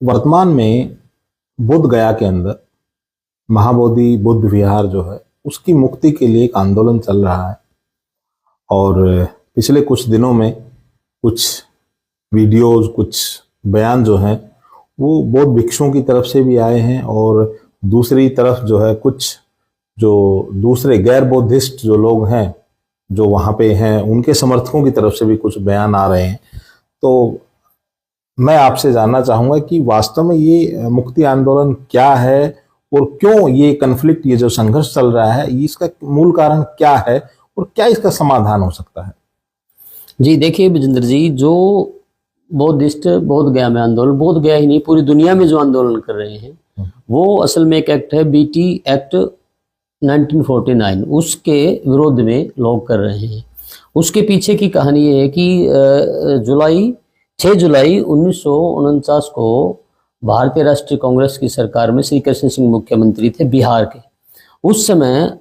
वर्तमान में बोध गया के अंदर महाबोधि बुद्ध विहार जो है उसकी मुक्ति के लिए एक आंदोलन चल रहा है। और पिछले कुछ दिनों में कुछ वीडियोस, कुछ बयान जो हैं वो बौद्ध भिक्षुओं की तरफ से भी आए हैं, और दूसरी तरफ जो है कुछ जो दूसरे गैर बौद्धिस्ट जो लोग हैं जो वहाँ पे हैं उनके समर्थकों की तरफ से भी कुछ बयान आ रहे हैं। तो मैं आपसे जानना चाहूँगा कि वास्तव में ये मुक्ति आंदोलन क्या है और क्यों ये कन्फ्लिक्ट, ये जो संघर्ष चल रहा है, इसका मूल कारण क्या है और क्या इसका समाधान हो सकता है? जी देखिए विजेंद्र जी, जो बौद्धिस्ट बोध गया में आंदोलन, बोध गया ही नहीं पूरी दुनिया में जो आंदोलन कर रहे हैं वो असल में एक एक्ट है BT एक्ट 1949, उसके विरोध में लोग कर रहे हैं। उसके पीछे की कहानी ये है कि 6 जुलाई 1949 को भारतीय राष्ट्रीय कांग्रेस की सरकार में श्री कृष्ण सिंह मुख्यमंत्री थे बिहार के। उस समय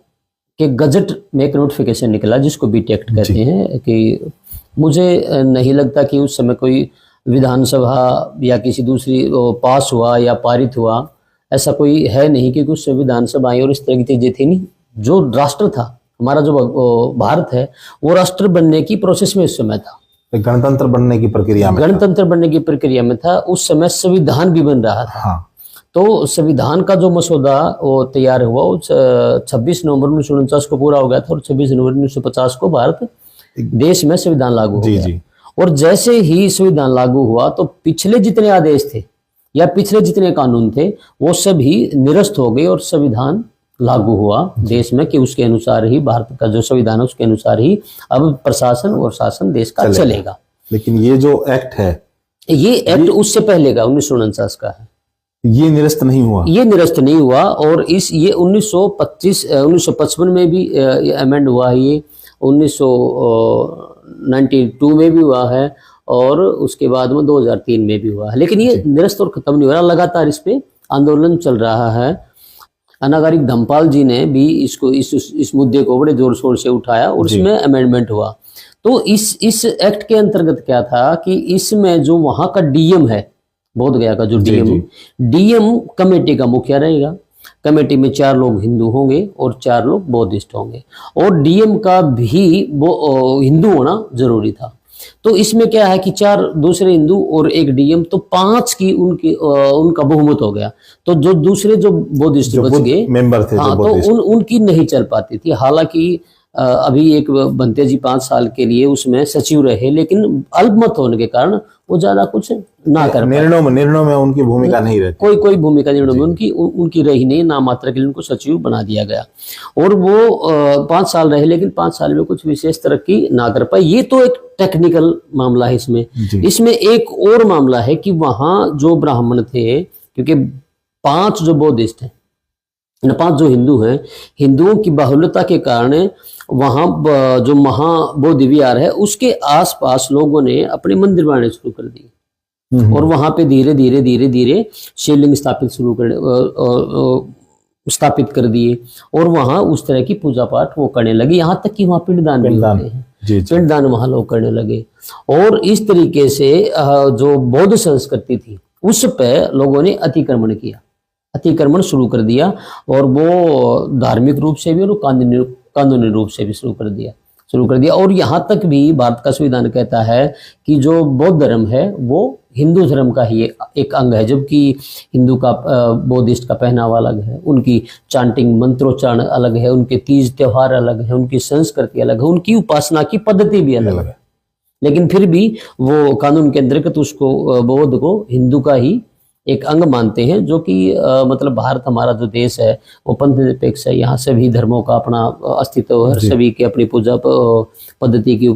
के गजट में एक नोटिफिकेशन निकला जिसको BT एक्ट कहते हैं, कि मुझे नहीं लगता कि उस समय कोई विधानसभा या किसी दूसरी पास हुआ या पारित हुआ, ऐसा कोई है नहीं, क्योंकि उस विधानसभाएं और इस तरह की चीजें थी नहीं। जो राष्ट्र था हमारा, जो भारत है, वो राष्ट्र बनने की प्रोसेस में उस समय था, गणतंत्र बनने की प्रक्रिया में, गणतंत्र बनने की प्रक्रिया में था। उस समय संविधान भी बन रहा था। हाँ। तो संविधान का जो मसौदा वो तैयार हुआ, 26 नवंबर 1949 को पूरा हो गया था, और 26 नवंबर 1950 को भारत देश में संविधान लागू हो गया। और जैसे ही संविधान लागू हुआ तो पिछले जितने आदेश थे या पिछले जितने कानून थे वो सभी निरस्त हो गए, और संविधान लागू हुआ देश में कि उसके अनुसार ही भारत का जो संविधान है उसके अनुसार ही अब प्रशासन और शासन देश का चलेगा। लेकिन ये जो एक्ट है, ये एक्ट उससे पहले का 1949 का है, ये निरस्त नहीं हुआ, ये निरस्त नहीं हुआ। और ये 1955 में भी अमेंड हुआ है, ये 1992 में भी हुआ है, और उसके बाद में 2003 में भी हुआ है। लेकिन ये निरस्त और खत्म नहीं हो रहा, लगातार इस पे आंदोलन चल रहा है। अनागारिक धमपाल जी ने भी इसको इस मुद्दे को बड़े जोर शोर से उठाया और इसमें अमेंडमेंट हुआ। तो इस एक्ट के अंतर्गत क्या था कि इसमें जो वहां का DM है, बोध गया का जो DM कमेटी का मुखिया रहेगा। कमेटी में 4 लोग हिंदू होंगे और 4 लोग बौद्धिस्ट होंगे, और DM का भी हिंदू होना जरूरी था। तो इसमें क्या है कि 4 दूसरे हिंदू और एक DM, तो 5 की उनका बहुमत हो गया। तो जो दूसरे जो बौद्धिस्ट बच गए मेंबर थे, हाँ, तो उनकी नहीं चल पाती थी। हालांकि अभी एक बनते जी 5 साल के लिए उसमें सचिव रहे, लेकिन अल्पमत होने के कारण वो ज्यादा कुछ ना कर निर्णयों में उनकी भूमिका नहीं रहती, कोई भूमिका निर्णय में उनकी रही नहीं, नाम मात्र के लिए उनको सचिव बना दिया गया। और वो 5 साल रहे, लेकिन 5 साल में कुछ विशेष तरक्की ना कर पाए। ये तो एक टेक्निकल मामला है। इसमें एक और मामला है कि वहां जो ब्राह्मण थे, क्योंकि 5 जो बौद्धिस्ट हैं, 5 जो हिंदू हैं, हिंदुओं की बाहुल्यता के कारण वहां जो महाबोधि विहार है उसके आसपास लोगों ने अपने मंदिर बनाने शुरू कर दिए, और वहां पे धीरे धीरे शिवलिंग स्थापित कर दिए, और वहां उस तरह की पूजा पाठ वो करने लगे। यहाँ तक कि वहां पिंडदान भी होते हैं, पिंडदान वहां लोग करने लगे। और इस तरीके से जो बौद्ध संस्कृति थी उस पर लोगों ने अतिक्रमण शुरू कर दिया, और वो धार्मिक रूप से भी और कानूनी रूप से भी शुरू कर दिया। और यहाँ तक भी भारत का संविधान कहता है कि जो बौद्ध धर्म है वो हिंदू धर्म का ही एक अंग है, जबकि हिंदू का बौद्धिस्ट का पहनावा अलग है, उनकी चांटिंग मंत्रोच्चारण अलग है, उनके तीज त्योहार अलग है, उनकी संस्कृति अलग है, उनकी उपासना की पद्धति भी अलग है। लेकिन फिर भी वो कानून के अंतर्गत उसको बौद्ध को हिंदू का ही एक अंग मानते हैं, जो कि मतलब भारत हमारा जो देश है वो पंथ निरपेक्ष है। यहाँ सभी धर्मों का अपना अस्तित्व है, सभी की अपनी पूजा पद्धति की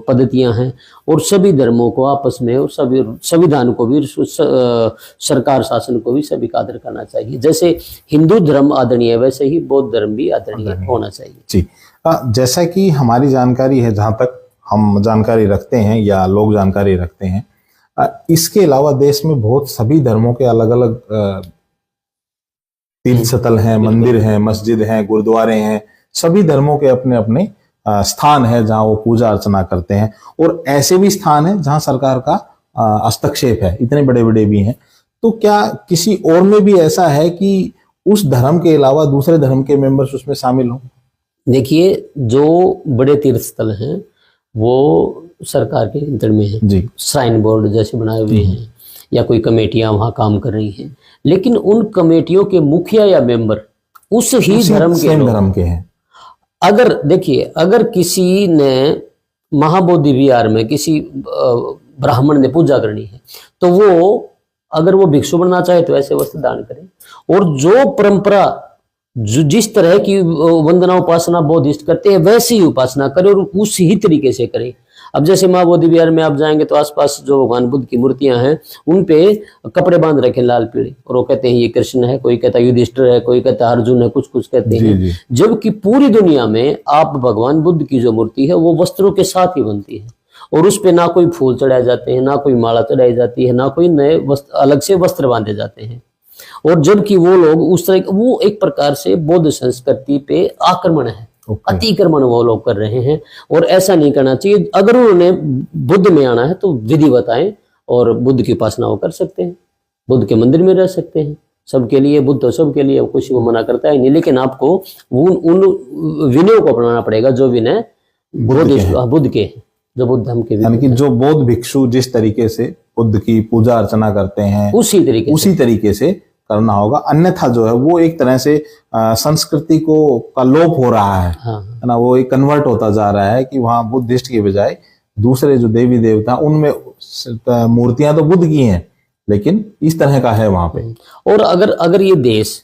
पद्धतियां हैं, और सभी धर्मों को आपस में और सभी संविधान को भी, सरकार शासन को भी सभी का आदर करना चाहिए। जैसे हिंदू धर्म आदरणीय है, वैसे ही बौद्ध धर्म भी आदरणीय होना चाहिए। जी, जैसा कि हमारी जानकारी है, जहाँ तक हम जानकारी रखते हैं या लोग जानकारी रखते हैं, इसके अलावा देश में बहुत सभी धर्मों के अलग अलग तीर्थ स्थल हैं, मंदिर हैं, मस्जिद हैं, गुरुद्वारे हैं। सभी धर्मों के अपने अपने स्थान है जहां वो पूजा अर्चना करते हैं, और ऐसे भी स्थान है जहां सरकार का हस्तक्षेप है, इतने बड़े बड़े भी हैं। तो क्या किसी और में भी ऐसा है कि उस धर्म के अलावा दूसरे धर्म के मेंबर्स उसमें शामिल हों? देखिए, जो बड़े तीर्थ स्थल हैं वो सरकार के नियंत्रण में है जी। श्राइन बोर्ड जैसे बनाए हुए हैं या कोई कमेटियां वहां काम कर रही हैं, लेकिन उन कमेटियों के मुखिया या मेंबर उस ही धर्म के लोग। धर्म के हैं। अगर देखिए, अगर किसी ने महाबोधि विहार में किसी ब्राह्मण ने पूजा करनी है तो वो, अगर वो भिक्षु बनना चाहे तो ऐसे वस्त्र दान करे। और जो परंपरा जिस तरह की वंदना उपासना बौद्धिस्ट करते हैं वैसी ही उपासना करे और उस ही तरीके से करे। अब जैसे महाबोधि विहार में आप जाएंगे तो आसपास जो भगवान बुद्ध की मूर्तियां हैं उन पे कपड़े बांध रखे लाल पीले, और वो कहते हैं ये कृष्ण है, कोई कहता है युधिष्ठिर है, कोई कहता है अर्जुन है, कुछ कुछ कहते हैं। जबकि पूरी दुनिया में आप भगवान बुद्ध की जो मूर्ति है वो वस्त्रों के साथ ही बनती है, और उस पे ना कोई फूल चढ़ाए जाते हैं, ना कोई माला चढ़ाई जाती है, ना कोई नए वस्त्र अलग से वस्त्र बांधे जाते हैं। और जबकि वो लोग उस तरह, वो एक प्रकार से बौद्ध संस्कृति पे आक्रमण है, अतिक्रमण वो लोग कर रहे हैं, और ऐसा नहीं करना चाहिए। अगर उन्होंने बुद्ध में आना है तो विधि बताएं और बुद्ध की उपासना वो कर सकते हैं, बुद्ध के मंदिर में रह सकते हैं, सबके लिए, बुद्ध तो सबके लिए, किसी को मना करता है नहीं, लेकिन आपको उन विनयों को अपनाना पड़ेगा जो विनय बुद्ध के हैं, जो बुद्ध धर्म के, यानी कि जो बौद्ध भिक्षु जिस तरीके से बुद्ध की पूजा अर्चना करते हैं उसी तरीके से करना होगा। अन्यथा जो है वो एक तरह से संस्कृति को का लोप हो रहा है, है ना, वो एक कन्वर्ट होता जा रहा है कि वहाँ बुद्धिस्ट के बजाय दूसरे जो देवी देवता उनमें मूर्तियां तो बुद्ध की हैं लेकिन इस तरह का है वहां पे। और अगर ये देश,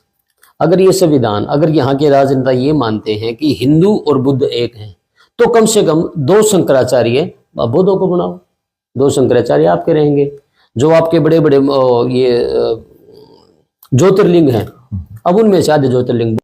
अगर ये संविधान, अगर यहाँ के राजनेता ये मानते हैं कि हिंदू और बुद्ध एक हैं, तो कम से कम 2 शंकराचार्य बुद्धों को बनाओ, 2 शंकराचार्य आपके रहेंगे। जो आपके बड़े बड़े ये ज्योतिर्लिंग हैं, अब उनमें से आधे ज्योतिर्लिंग